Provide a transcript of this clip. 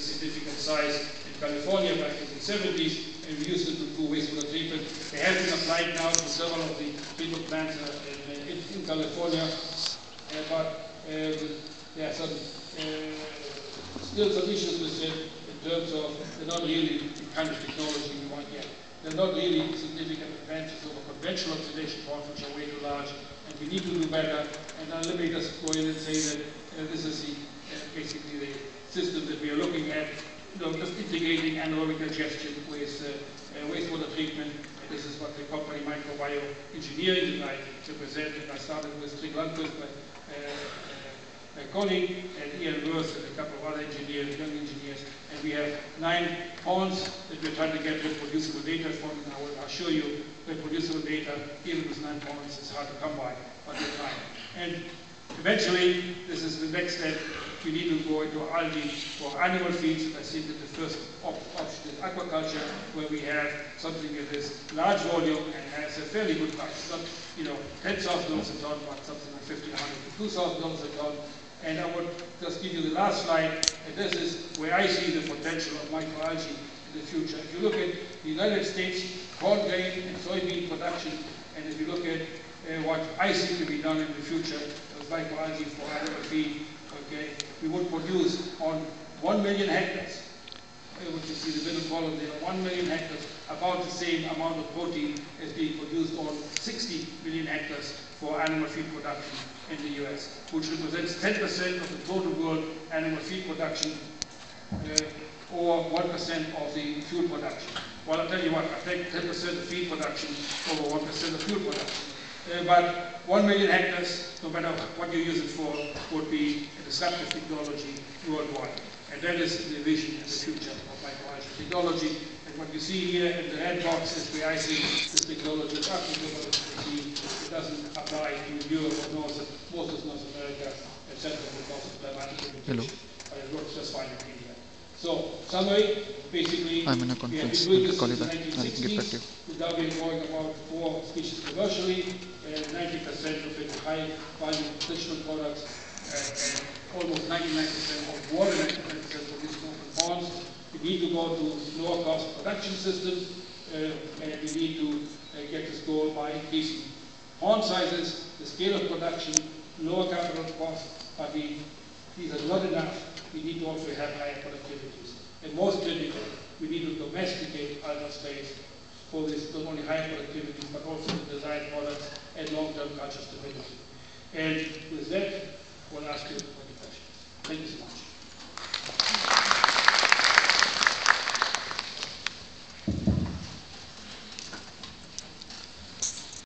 significant size in California back in the 70s, and we used it to do wastewater treatment. They have been applied now to several of the treatment plants in California, but there are some still some issues with it in terms of they're not really the kind of technology we want yet. They're not really significant advances over conventional oxidation ponds, which are way too large, and we need to do better. And now let me just go in and say that this is basically the system that we are looking at, just integrating anaerobic digestion with wastewater treatment. And this is what the company Microbio Engineering that I represented. I started with Trig Lundqvist, my colleague, and Ian Worth, and a couple of other engineers, young engineers. And we have 9 ponds that we're trying to get reproducible data from. And I'll show you reproducible data. Even with 9 ponds, it's hard to come by, but we're trying. And eventually, this is the next step. We need to go into algae for animal feeds. I think that the first option is aquaculture, where we have something that is large volume and has a fairly good price. Not, $10,000 a ton, but something like $1,500 to $2,000 a ton. And I would just give you the last slide, and this is where I see the potential of microalgae in the future. If you look at the United States corn grain and soybean production, and if you look at what I see to be done in the future with microalgae for animal feed, okay, we would produce on 1 million hectares, which you see the middle column there, 1 million hectares, about the same amount of protein as being produced on 60 million hectares for animal feed production in the US, which represents 10% of the total world animal feed production, or 1% of the fuel production. Well, I'll tell you what, I take 10% of feed production over 1% of fuel production. But 1 million hectares, no matter what you use it for, would be a disruptive technology worldwide. And that is the vision and the future of microalgae technology. And what you see here in the red box is where I see this technology is applicable. It doesn't apply to Europe or most of North America, etc. because of climatic limitation. But it works just fine in India. So, summary, basically, I'm in a conference. we have Call been you doing back. this I'll in the get back to you. 1960s. We've now been growing about 4 species commercially, and 90% of it high value nutritional products, and almost 99% of more than 99% of these open ponds. We need to go to lower cost production systems, and we need to get this goal by increasing pond sizes, the scale of production, lower capital costs, but these are not enough. We need to also have higher productivities. And most critically, we need to domesticate algal space for this not only higher productivity, but also the desired products and long-term culture stability. And with that, we'll ask you 20 questions. Thank you so much.